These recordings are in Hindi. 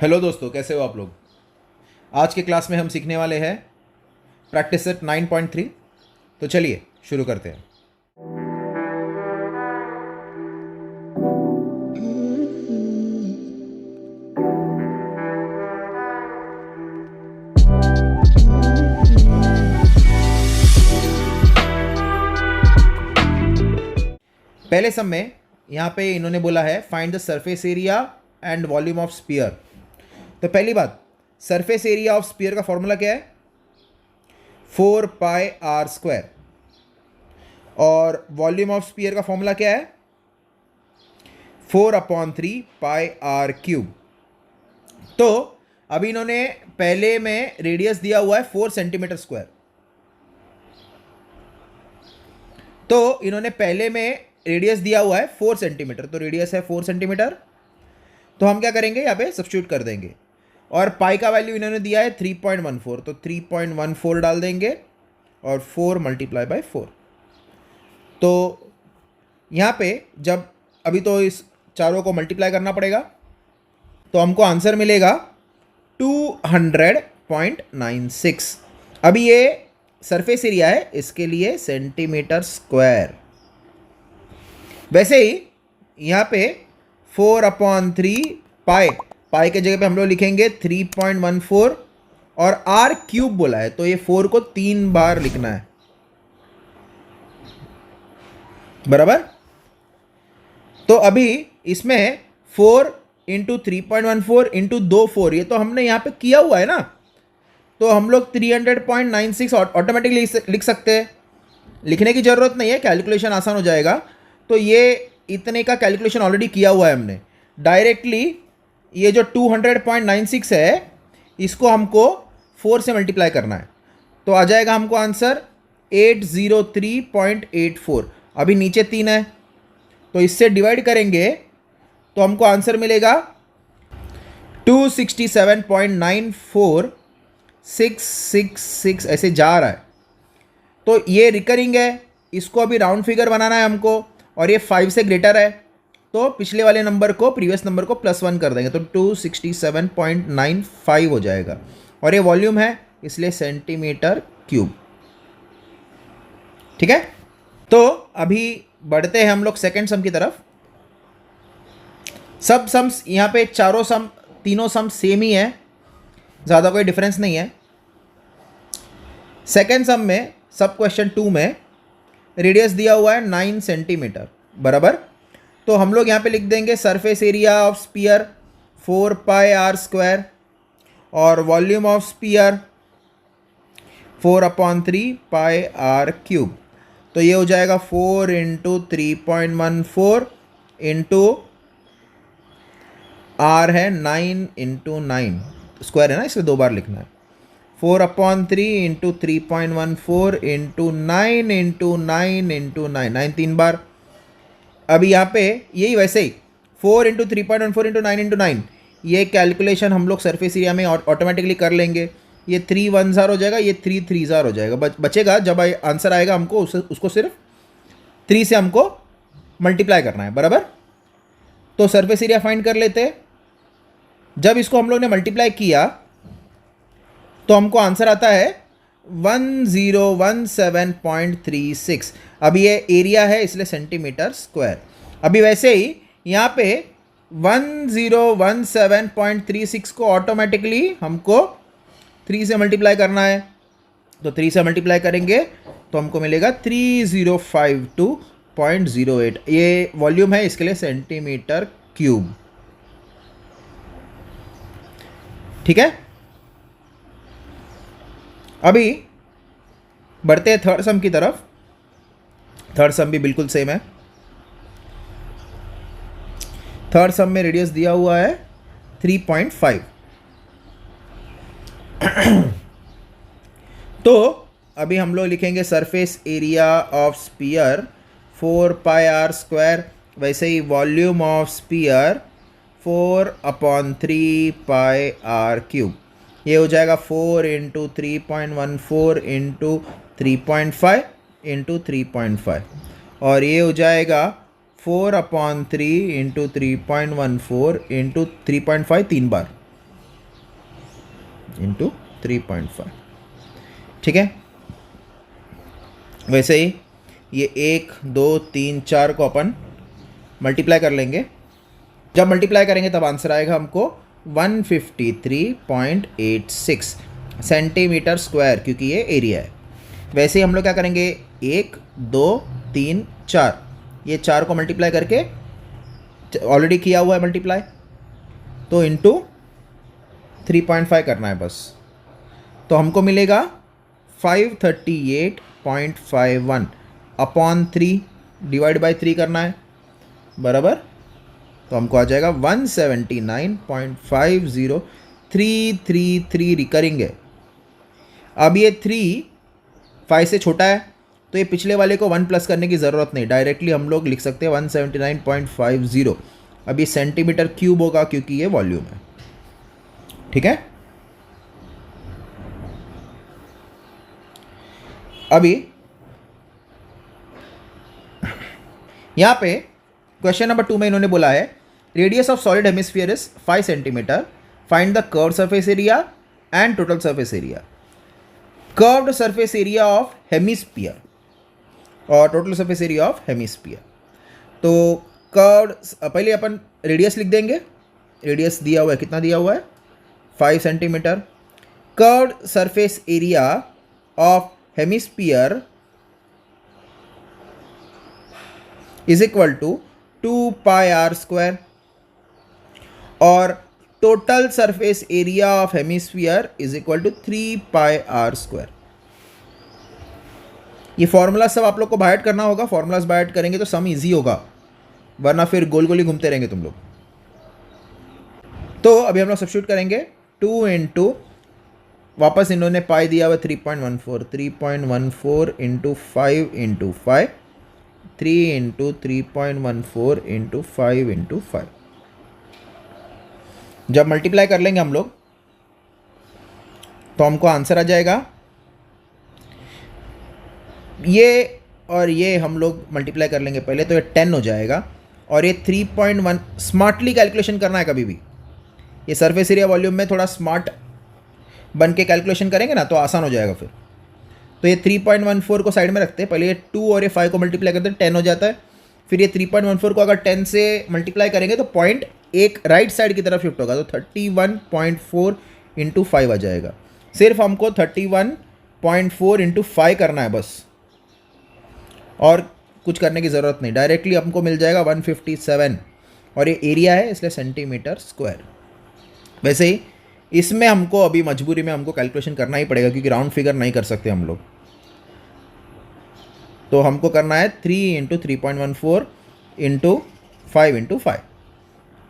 हेलो दोस्तों, कैसे हो आप लोग। आज के क्लास में हम सीखने वाले हैं प्रैक्टिस सेट 9.3। तो चलिए शुरू करते हैं। पहले सम में यहाँ पे इन्होंने बोला है find the surface area and volume of spear. तो पहली बात, सरफेस एरिया ऑफ स्पीयर का फॉर्मूला क्या है? 4πr²। और वॉल्यूम ऑफ स्पीयर का फॉर्मूला क्या है? 4/3πr³। तो अभी इन्होंने पहले में रेडियस दिया हुआ है 4 सेंटीमीटर स्क्वायर। तो इन्होंने पहले में रेडियस दिया हुआ है 4 सेंटीमीटर, तो रेडियस है 4 सेंटीमीटर। तो हम क्या करेंगे, यहाँ पे सब्स्टिट्यूट कर देंगे। और पाई का वैल्यू इन्होंने दिया है 3.14, तो 3.14 डाल देंगे और 4 × 4। तो यहाँ पे जब अभी तो इस चारों को मल्टीप्लाई करना पड़ेगा, तो हमको आंसर मिलेगा 200.96। अभी ये सरफेस एरिया है, इसके लिए सेंटीमीटर स्क्वायर। वैसे ही यहाँ पे 4/3 पाई के जगह पे हम लोग लिखेंगे 3.14 और r³ बोला है, तो ये 4 को 3 बार लिखना है, बराबर। तो अभी इसमें 4 × 3.14 × 2 4, ये तो हमने यहाँ पे किया हुआ है ना, तो हम लोग 300.96 ऑटोमेटिकली लिख सकते हैं। लिखने की ज़रूरत नहीं है, कैलकुलेशन आसान हो जाएगा। तो ये इतने का कैलकुलेशन ऑलरेडी किया हुआ है हमने। डायरेक्टली ये जो 200.96 है, इसको हमको 4 से मल्टीप्लाई करना है, तो आ जाएगा हमको आंसर 803.84। अभी नीचे 3 है, तो इससे डिवाइड करेंगे तो हमको आंसर मिलेगा 267.94666, ऐसे जा रहा है। तो ये रिकरिंग है, इसको अभी राउंड फिगर बनाना है हमको, और ये 5 से ग्रेटर है, तो पिछले वाले नंबर को, प्रीवियस नंबर को +1 कर देंगे, तो 267.95 हो जाएगा। और ये वॉल्यूम है, इसलिए सेंटीमीटर क्यूब। ठीक है, तो अभी बढ़ते हैं हम लोग सेकेंड सम की तरफ। सब सम्स यहाँ पे तीनों सम सेम ही है, ज़्यादा कोई डिफरेंस नहीं है। सेकेंड सम में सब क्वेश्चन 2 में रेडियस दिया हुआ है 9 सेंटीमीटर, बराबर। तो हम लोग यहाँ पे लिख देंगे surface area of spear 4πr² और वॉल्यूम ऑफ स्पीयर 4/3πr³। तो ये हो जाएगा 4 × 3.14 इंटू r है 9 × 9, स्क्वायर है ना, इसलिए 2 बार लिखना है। 4/3 × 3.14 इंटू 9 × 9 × 9 3 बार। अभी यहाँ पे यही वैसे ही 4 × 3.14 इंटू 9 × 9, ये कैलकुलेशन हम लोग सरफेस एरिया में ऑटोमेटिकली कर लेंगे। ये 3 1 ज़ार हो जाएगा, ये 3 3 ज़ार हो जाएगा। बचेगा जब आंसर आएगा हमको उसको सिर्फ 3 से हमको मल्टीप्लाई करना है, बराबर। तो सरफेस एरिया फाइंड कर लेते हैं। जब इसको हम लोग ने मल्टीप्लाई किया तो हमको आंसर आता है 1017.36। अभी ये एरिया है, इसलिए सेंटीमीटर स्क्वायर। अभी वैसे ही यहाँ पे 1017.36 को ऑटोमेटिकली हमको 3 से मल्टीप्लाई करना है, तो 3 से मल्टीप्लाई करेंगे तो हमको मिलेगा 3052.08। ये वॉल्यूम है, इसके लिए सेंटीमीटर क्यूब। ठीक है, अभी बढ़ते हैं थर्ड सम की तरफ। थर्ड सम भी बिल्कुल सेम है। थर्ड सम में रेडियस दिया हुआ है 3.5। तो अभी हम लोग लिखेंगे surface area of spear 4πr², वैसे ही वॉल्यूम ऑफ स्पीयर 4/3πr³। ये हो जाएगा 4 × 3.14 इंटू 3.5 इंटू 3.5, और ये हो जाएगा 4/3 इंटू 3.14 इंटू 3.5 3 बार। इंटू 3.5, ठीक है। वैसे ही ये 1 2 3 4 को अपन मल्टीप्लाई कर लेंगे। जब मल्टीप्लाई करेंगे तब आंसर आएगा हमको 153.86 सेंटीमीटर स्क्वायर, क्योंकि ये एरिया है। वैसे ही हम लोग क्या करेंगे, 1 2 3 4, ये 4 को मल्टीप्लाई करके ऑलरेडी किया हुआ है मल्टीप्लाई, तो इंटू 3.5 करना है बस। तो हमको मिलेगा 538.51 अपॉन 3 डिवाइड बाई 3 करना है, बराबर। तो हमको आ जाएगा 179.50333 रिकरिंग है। अब ये 3 5 से छोटा है, तो ये पिछले वाले को 1 प्लस करने की ज़रूरत नहीं, डायरेक्टली हम लोग लिख सकते हैं 179.50। अब ये सेंटीमीटर क्यूब होगा क्योंकि ये वॉल्यूम है, ठीक है। अभी यहाँ पे क्वेश्चन नंबर 2 में इन्होंने बोला है radius of solid hemisphere is 5 centimetre, find the curved surface area and total surface area. Curved surface area of hemisphere और total surface area of hemisphere. तो कर्व्ड, पहले अपन रेडियस लिख देंगे। रेडियस दिया हुआ है, कितना दिया हुआ है, 5 centimetre. Curved surface area of hemisphere is equal to 2 pi are square, और total surface area of hemisphere is equal to 3 pi are square. ये फॉर्मूला सब आप लोग को बाइट करना होगा, फॉर्मूलाज बाइट करेंगे तो सम इजी होगा, वरना फिर गोल गोली घूमते रहेंगे तुम लोग। तो अभी हम लोग सब्स्टिट्यूट करेंगे 2 इंटू, वापस इन्होंने पाई दिया हुआ 3.14 into 5 into 5, 3 into 3.14 into 5 into 5। जब मल्टीप्लाई कर लेंगे हम लोग तो हमको आंसर आ जाएगा, ये और ये हम लोग मल्टीप्लाई कर लेंगे पहले, तो ये 10 हो जाएगा, और ये 3.1। स्मार्टली कैलकुलेशन करना है कभी भी, ये सरफेस एरिया वॉल्यूम में थोड़ा स्मार्ट बन के कैलकुलेशन करेंगे ना तो आसान हो जाएगा फिर। तो ये 3.14 को साइड में रखते हैं, पहले ये 2 और ये 5 को मल्टीप्लाई करते हैं, 10 हो जाता है। फिर ये 3.14 को अगर 10 से मल्टीप्लाई करेंगे तो पॉइंट एक राइट साइड की तरफ शिफ्ट होगा, तो 31.4 इंटू 5 आ जाएगा। सिर्फ हमको 31.4 इंटू 5 करना है बस, और कुछ करने की ज़रूरत नहीं, डायरेक्टली हमको मिल जाएगा 157, और ये एरिया है इसलिए सेंटीमीटर स्क्वायर। वैसे ही इसमें हमको अभी मजबूरी में हमको कैलकुलेशन करना ही पड़ेगा, क्योंकि राउंड फिगर नहीं कर सकते हम लोग। तो हमको करना है 3 इंटू 3.14 इंटू 5 इंटू 5,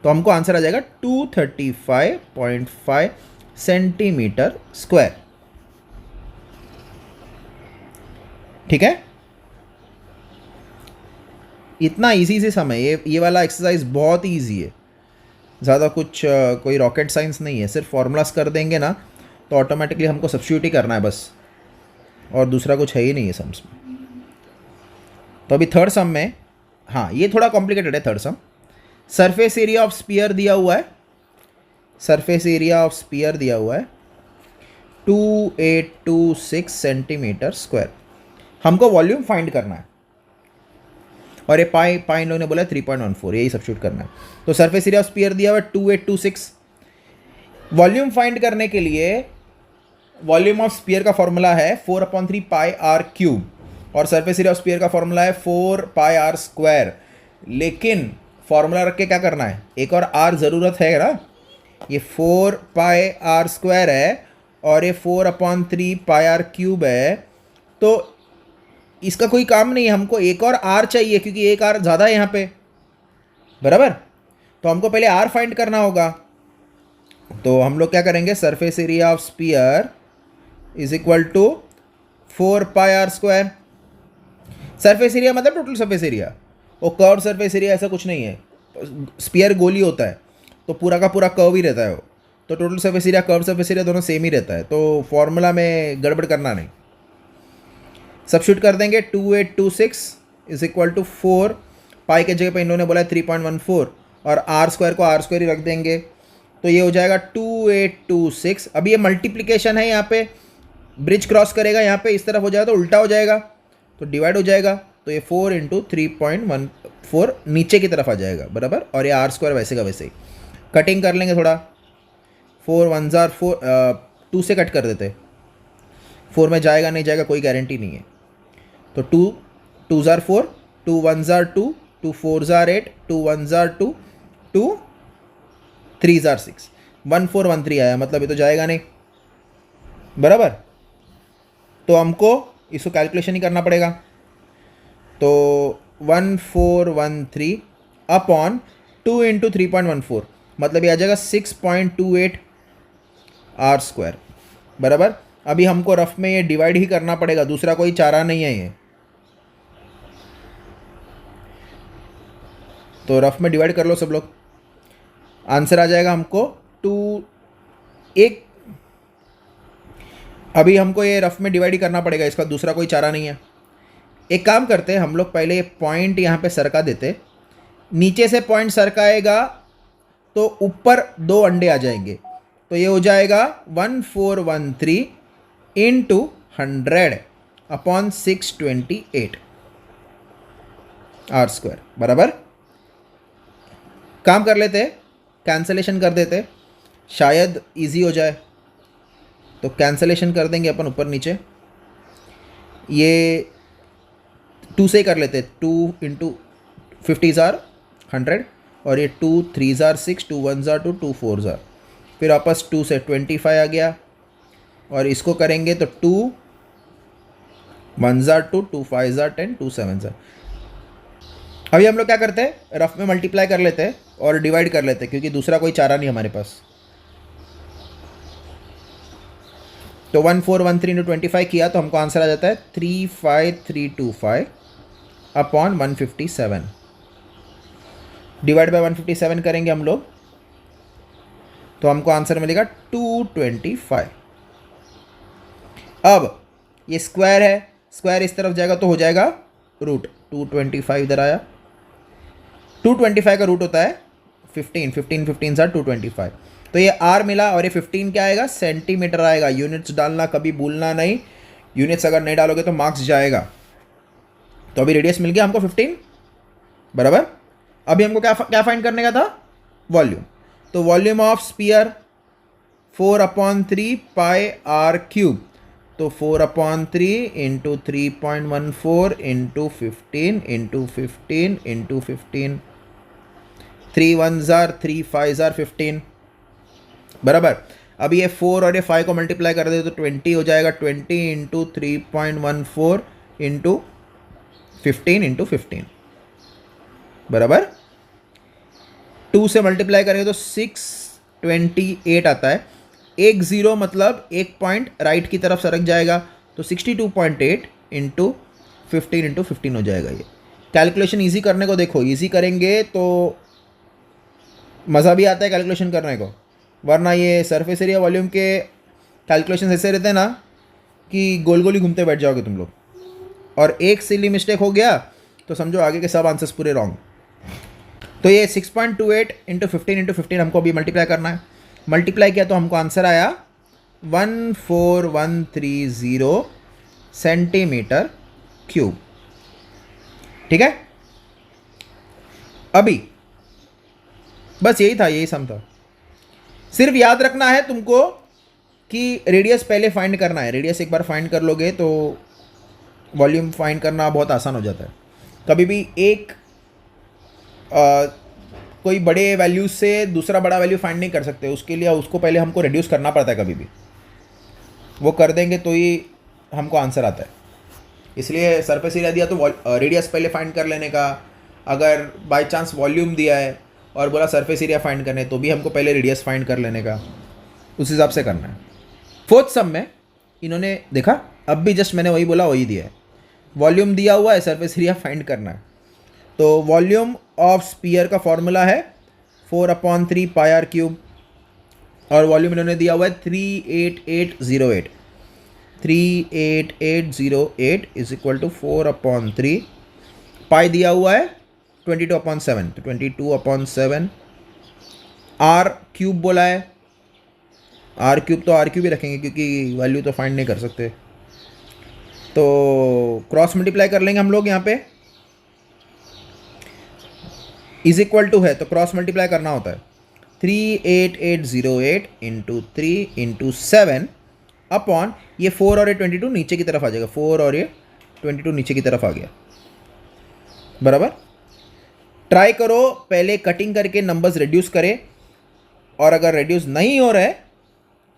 तो हमको आंसर आ जाएगा 235.5 सेंटीमीटर स्क्वायर, ठीक है। इतना इजी से समय, ये वाला एक्सरसाइज बहुत ही ईजी है, ज़्यादा कुछ कोई रॉकेट साइंस नहीं है। सिर्फ फॉर्मूलाज कर देंगे ना तो ऑटोमेटिकली हमको सब्स्टिट्यूट ही करना है बस, और दूसरा कुछ है ही नहीं है सम्स में। तो अभी थर्ड सम में, हाँ ये थोड़ा कॉम्प्लिकेटेड है third some. Surface area of spear दिया हुआ है, सरफेस एरिया ऑफ स्पीयर दिया हुआ है 2826 सेंटीमीटर स्क्वायर। हमको वॉल्यूम फाइंड करना है, और ये पाई इन लोगों ने बोला 3.14, यही सब्स्टिट्यूट करना है। तो सरफेस एरिया ऑफ स्पीयर दिया हुआ है 2826। वॉल्यूम फाइंड करने के लिए वॉल्यूम ऑफ स्पीयर का फॉर्मूला है 4/3 पाई आर क्यूब, और सरफेस एरिया ऑफ स्पीयर का फॉर्मूला है 4 पाई आर स्क्वायर। लेकिन फॉर्मूला रख के क्या करना है, एक और आर ज़रूरत है ना, ये 4 पाई आर स्क्वायर है और ये 4/3 पाई आर क्यूब है, तो इसका कोई काम नहीं है, हमको एक और आर चाहिए क्योंकि एक आर ज़्यादा है यहाँ पे, बराबर। तो हमको पहले आर फाइंड करना होगा। तो हम लोग क्या करेंगे, surface area of sphere is equal to 4 pi are square. Surface area मतलब टोटल सरफेस एरिया, वो कर्व सरफेस एरिया ऐसा कुछ नहीं है, स्पीयर गोली होता है तो पूरा का पूरा कर्व ही रहता है वो, तो total surface area curve surface area दोनों सेम ही रहता है, तो फॉर्मूला में गड़बड़ करना नहीं। सब्स्टिट्यूट कर देंगे 2826 इज इक्वल टू 4 पाई के जगह पे इन्होंने बोला 3.14, और आर स्क्वायर को आर स्क्वायर ही रख देंगे, तो ये हो जाएगा 2826। अभी ये मल्टीप्लिकेशन है, यहाँ पे ब्रिज क्रॉस करेगा, यहाँ पे इस तरफ हो जाएगा तो उल्टा हो जाएगा, तो डिवाइड हो जाएगा, तो ये 4 इंटू 3.14 नीचे की तरफ आ जाएगा बराबर। और ये आर स्क्वायर वैसे का वैसे ही। कटिंग कर लेंगे थोड़ा, 4 1 जार 4, 2 से कट कर देते, 4 में जाएगा नहीं जाएगा कोई गारंटी नहीं है, तो 2 2 jar 4, 2 1 jar 2, 2 4 jar 8, 2 1 jar 2, 2 3 jar 6, 1 4 1 3 आया, मतलब ये तो जाएगा नहीं बराबर। तो हमको इसको कैलकुलेशन ही करना पड़ेगा, तो 1413 अपॉन 2 इंटू 3.14, मतलब ये आ जाएगा 6.28 आर स्क्वायर बराबर। अभी हमको रफ में ये डिवाइड ही करना पड़ेगा, दूसरा कोई चारा नहीं है ये, तो रफ में डिवाइड कर लो सब लोग, आंसर आ जाएगा हमको 2 एक। अभी हमको ये रफ में डिवाइड ही करना पड़ेगा, इसका दूसरा कोई चारा नहीं है। एक काम करते हैं हम लोग, पहले ये पॉइंट यहाँ पे सरका देते, नीचे से पॉइंट सरकाएगा तो ऊपर 2 अंडे आ जाएंगे, तो ये हो जाएगा 1413 इंटू 100 अपॉन 628 आर स्क्वायर बराबर। काम कर लेते, कैंसलेशन कर देते, शायद इजी हो जाए, तो कैंसलेशन कर देंगे अपन ऊपर नीचे, ये 2 से कर लेते, 2 इंटू 50 जार 100, और ये 2 3 जार 6, 2 1 जार 2, 2 4 जार, फिर वापस 2 से 25 आ गया, और इसको करेंगे तो 2 1 जार 2, 2 5 जार 10, 2 7 जार। अभी हम लोग क्या करते हैं, रफ में मल्टीप्लाई कर लेते हैं और डिवाइड कर लेते हैं, क्योंकि दूसरा कोई चारा नहीं हमारे पास। तो 1413 इंटू 25 किया तो हमको आंसर आ जाता है 35325 अपॉन 157, डिवाइड बाय 157 करेंगे हम लोग तो हमको आंसर मिलेगा 225। अब ये स्क्वायर है, स्क्वायर इस तरफ जाएगा तो हो जाएगा रूट, 225 इधर आया, 225 का रूट होता है 15, 15 15 सा 225, तो ये आर मिला, और ये 15 क्या आएगा, सेंटीमीटर आएगा। यूनिट्स डालना कभी भूलना नहीं, यूनिट्स अगर नहीं डालोगे तो मार्क्स जाएगा। तो अभी रेडियस मिल गया हमको 15 बराबर। अभी हमको क्या फाइंड करने का था, वॉल्यूम। तो volume of sphere 4/3 pi r cube, तो 4/3 इंटू 3.14 इंटू 15 इंटू 15 इंटू 15, 3 1 जार 3 5 जार 15 बराबर। अब ये 4 और ये 5 को मल्टीप्लाई कर दे तो 20 हो जाएगा, 20 इंटू 3.14 इंटू 15 इंटू 15 बराबर। 2 से मल्टीप्लाई करेंगे तो 628 आता है, एक ज़ीरो मतलब एक पॉइंट राइट की तरफ सरक जाएगा, तो 62.8 इंटू 15 इंटू 15 हो जाएगा। ये कैलकुलेशन इजी करने को देखो, इजी करेंगे तो मज़ा भी आता है कैलकुलेशन करने को, वरना ये सरफेस एरिया वॉल्यूम के कैलकुलेशन ऐसे रहते हैं ना कि गोल गोल ही घूमते बैठ जाओगे तुम लोग, और एक सिली मिस्टेक हो गया तो समझो आगे के सब आंसर्स पूरे रॉन्ग। तो ये 6.28 इंटू 15 इंटू 15 हमको अभी मल्टीप्लाई करना है, मल्टीप्लाई किया तो हमको आंसर आया 14130 सेंटीमीटर क्यूब। ठीक है, अभी बस यही था, यही सम था। सिर्फ याद रखना है तुमको कि रेडियस पहले फाइंड करना है, रेडियस एक बार फाइंड कर लोगे तो वॉल्यूम फाइंड करना बहुत आसान हो जाता है। कभी भी एक कोई बड़े वैल्यूज से दूसरा बड़ा वैल्यू फाइंड नहीं कर सकते, उसके लिए उसको पहले हमको रिड्यूस करना पड़ता है, कभी भी वो कर देंगे तो ही हमको आंसर आता है। इसलिए सरफेस एरिया दिया तो रेडियस पहले फाइंड कर लेने का, अगर बाय चांस वॉल्यूम दिया है और बोला सरफेस एरिया फाइंड करने तो भी हमको पहले रेडियस फाइंड कर लेने का, उस हिसाब से करना है। फोर्थ सम में इन्होंने देखा, अब भी जस्ट मैंने वही बोला वही दिया है, वॉल्यूम दिया हुआ है, सरफेस एरिया फाइंड करना है। तो वॉल्यूम ऑफ स्पीयर का फॉर्मूला है 4/3 पाई आर क्यूब, और वॉल्यूम इन्होंने दिया हुआ है 38808, 38808 इज इक्वल टू 4/3, पाई दिया हुआ है 22/7, तो 22/7 आर क्यूब बोला है, आर क्यूब तो आर क्यूब ही रखेंगे क्योंकि वैल्यू तो फाइंड नहीं कर सकते। तो क्रॉस मल्टीप्लाई कर लेंगे हम लोग यहाँ पे, इज इक्वल टू है तो क्रॉस मल्टीप्लाई करना होता है 38808 इंटू 3 इंटू 7 अपॉन ये 4 और ये 22 नीचे की तरफ आ जाएगा, 4 और ये 22 नीचे की तरफ आ गया, बराबर। ट्राई करो पहले कटिंग करके नंबर्स रिड्यूस करें, और अगर रिड्यूस नहीं हो रहा है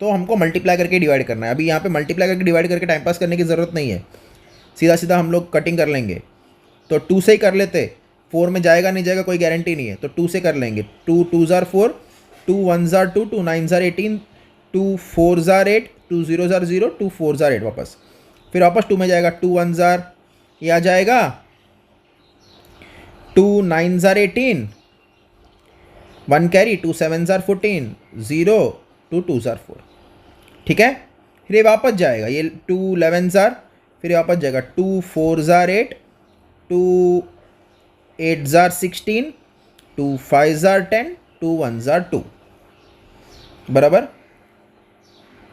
तो हमको मल्टीप्लाई करके डिवाइड करना है। अभी यहाँ पे मल्टीप्लाई करके डिवाइड करके टाइम पास करने की ज़रूरत नहीं है, सीधा सीधा हम लोग कटिंग कर लेंगे। तो 2 से ही कर लेते, 4 में जाएगा नहीं जाएगा कोई गारंटी नहीं है, तो 2 से कर लेंगे। 2 2 ज़ार 4, 2 1 ज़ार 2, 2 9 ज़ार 18, 2 4 ज़ार 8, 2 0 ज़ार 0, 2 4 ज़ार 8 वापस, फिर वापस 2 में जाएगा, 2 1 ज़ार ये आ जाएगा, 2 9 ज़ार 18, 1 कैरी, 2 7 ज़ार 14, 0, 2 2 ज़ार 4, ठीक है। फिर ये वापस जाएगा, ये 2 11 ज़ार, फिर ये वापस जाएगा 2 4 ज़ार 8, 2 8 ज़ार 16, 2 5 ज़ार 10, 2 1 ज़ार 2, बराबर।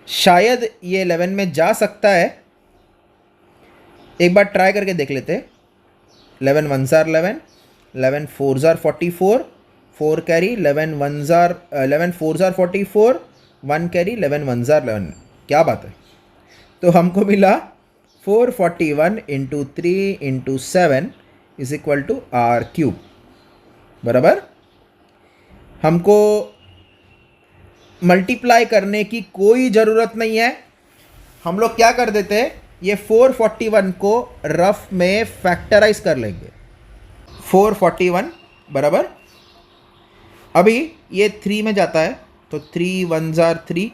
शायद ये 11 में जा सकता है, एक बार ट्राई करके देख लेते हैं। 11 1 ज़ार 11, 11 4 ज़ार 44, 4 कैरी, 11 1 ज़ार 11 4 ज़ार 44, 1 कैरी, 11 1 ज़ार 11, क्या बात है। तो हमको मिला 441 into 3 into 7 is equal to r cube, बराबर। हमको मल्टीप्लाई करने की कोई ज़रूरत नहीं है, हम लोग क्या कर देते हैं, ये 441 को रफ में फैक्टराइज कर लेंगे, 441 बराबर। अभी ये 3 में जाता है तो 3 1 ज़ार 3,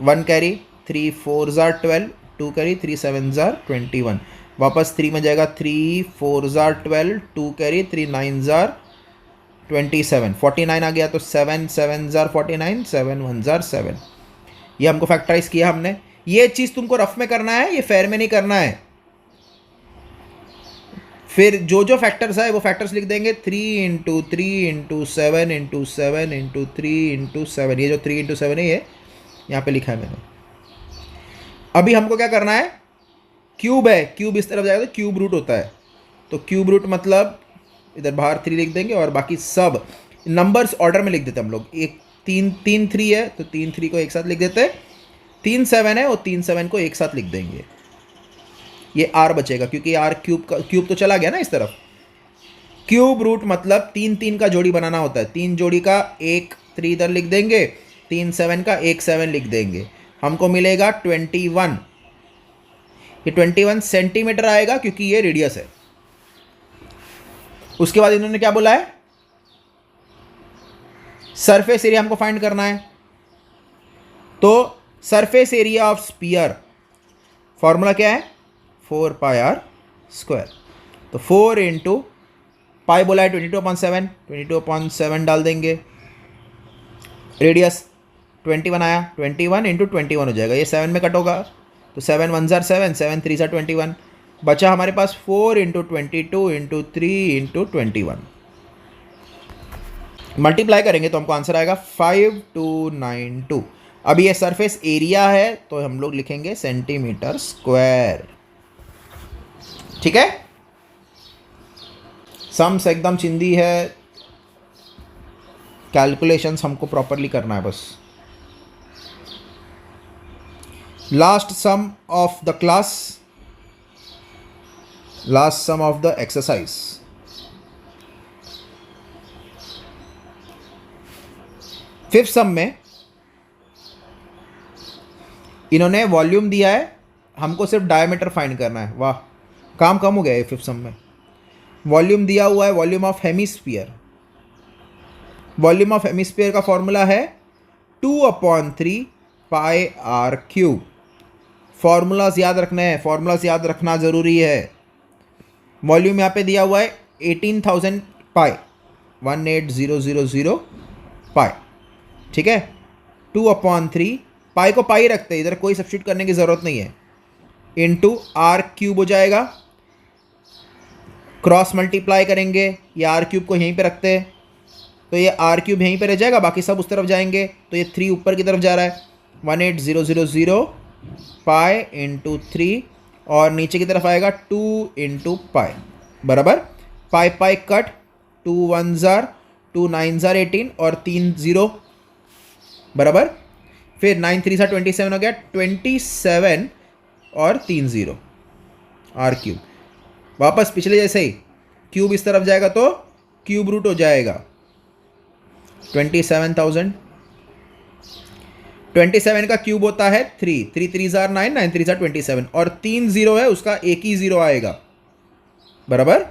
1 कैरी, 3 4 ज़ार 12, 2 कैरी, 3 7 ज़ार 21, वापस 3 में जाएगा, 3 4 ज़ार 12, 2 कैरी, 3 9 ज़ार 27, 49 आ गया, तो 7 7 ज़ार 49, 7 1 ज़ार 7, ये हमको फैक्टराइज किया हमने। ये चीज़ तुमको रफ में करना है, ये फेयर में नहीं करना है। फिर जो जो फैक्टर्स है वो फैक्टर्स लिख देंगे, 3 into 3 into 7 into 7 into 3 into 7, ये जो 3 इंटू 7 है ये यहाँ पे लिखा है मैंने। अभी हमको क्या करना है, क्यूब है, क्यूब इस तरफ जाएगा तो क्यूब रूट होता है, तो क्यूब रूट मतलब इधर बाहर 3 लिख देंगे और बाकी सब नंबर्स ऑर्डर में लिख देते हम लोग। एक 3 3 3 है तो 3 3 को एक साथ लिख देते, 3 7 है और 3 7 को एक साथ लिख देंगे, ये आर बचेगा क्योंकि आर क्यूब तो चला गया ना इस तरफ। क्यूब रूट मतलब 3 3 का जोड़ी बनाना होता है, 3 जोड़ी का एक 3 इधर लिख देंगे, 3 7 का एक 7 लिख देंगे, हमको मिलेगा 21। ये 21 सेंटीमीटर आएगा क्योंकि ये रेडियस है। उसके बाद इन्होंने क्या बोला है, सरफेस एरिया हमको फाइंड करना है, तो surface area of sphere formula क्या है, 4 पाई आर स्क्वायर। तो 4 इंटू पाई बोला है 22/7, 22/7 डाल देंगे, रेडियस 21 आया, 21 इंटू 21 हो जाएगा, ये 7 में कट होगा, तो 7 1 ज़ार 7, 7 3 ज़ार 21, बचा हमारे पास 4 इंटू 22 इंटू 3 इंटू 21। मल्टीप्लाई करेंगे तो हमको आंसर आएगा 5292। अब ये सरफेस एरिया है तो हम लोग लिखेंगे सेंटीमीटर स्क्वायर, ठीक है। सम्स एकदम चिंदी है, कैलकुलेशंस हमको प्रॉपरली करना है बस। Last sum of the class, last sum of the exercise, fifth sum में इन्होंने वॉल्यूम दिया है, हमको सिर्फ डायमीटर फाइंड करना है। वाह, काम कम हो गया है फिफ्थ सम में। वॉल्यूम दिया हुआ है, volume of hemisphere, volume of hemisphere का फॉर्मूला है 2/3 पाई आर क्यूब। फॉर्मूलाज याद रखने हैं, फॉर्मूलाज याद रखना ज़रूरी है। वॉल्यूम यहाँ पे दिया हुआ है 18,000 पाई, 18000 पाई, ठीक है। 2/3 पाई को पाई रखते हैं, इधर कोई सब्स्टिट्यूट करने की ज़रूरत नहीं है, इंटू आर क्यूब हो जाएगा। क्रॉस मल्टीप्लाई करेंगे, या आर क्यूब को यहीं पे रखते हैं, तो ये आर क्यूब यहीं पे रह जाएगा, बाकी सब उस तरफ जाएंगे, तो ये 3 ऊपर की तरफ जा रहा है, 18000 पाई इंटू 3, और नीचे की तरफ आएगा 2 इंटू पाई, बराबर। पाई पाई कट, 2 1 2 9 18 और 3 0, बराबर। फिर 9 3 27 हो गया, 27 और 3 0, आर क्यूब। वापस पिछले जैसे ही क्यूब इस तरफ जाएगा तो क्यूब रूट हो जाएगा 27,000। 27 का क्यूब होता है 3, 3 3 9, 9 3 27, और 3 0 है, उसका एक ही 0 आएगा, बराबर।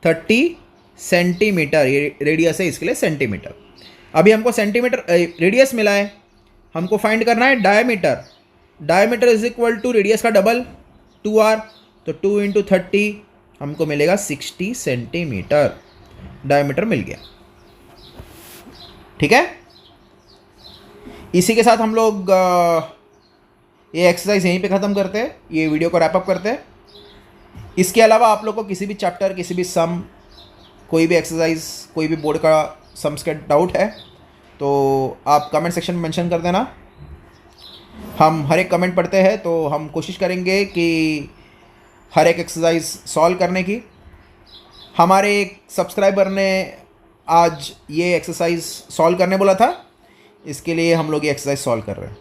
30 सेंटीमीटर, ये रेडियस है, इसके लिए सेंटीमीटर। अभी हमको सेंटीमीटर रेडियस मिला है, हमको फाइंड करना है diameter. Diameter is equal to radius का डबल 2r, तो 2 इंटू 30 हमको मिलेगा 60 सेंटीमीटर। डायमीटर मिल गया, ठीक है। इसी के साथ हम लोग ये एक्सरसाइज यहीं पे ख़त्म करते हैं, ये वीडियो को रैप अप करते हैं। इसके अलावा आप लोग को किसी भी चैप्टर, किसी भी सम, कोई भी एक्सरसाइज, कोई भी बोर्ड का सम्स का डाउट है तो आप कमेंट सेक्शन में मेंशन कर देना। हम हर एक कमेंट पढ़ते हैं, तो हम कोशिश करेंगे कि हर एक एक्सरसाइज सॉल्व करने की। हमारे एक सब्सक्राइबर ने आज ये एक्सरसाइज सॉल्व करने बोला था, इसके लिए हम लोग ये एक्सरसाइज सॉल्व कर रहे हैं।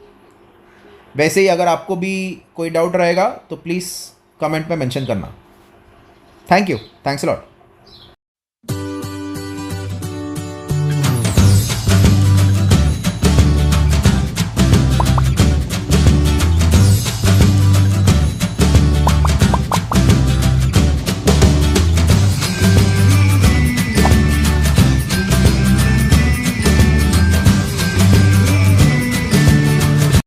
वैसे ही अगर आपको भी कोई डाउट रहेगा तो प्लीज़ कमेंट में मेंशन करना। Thank you, thanks a lot.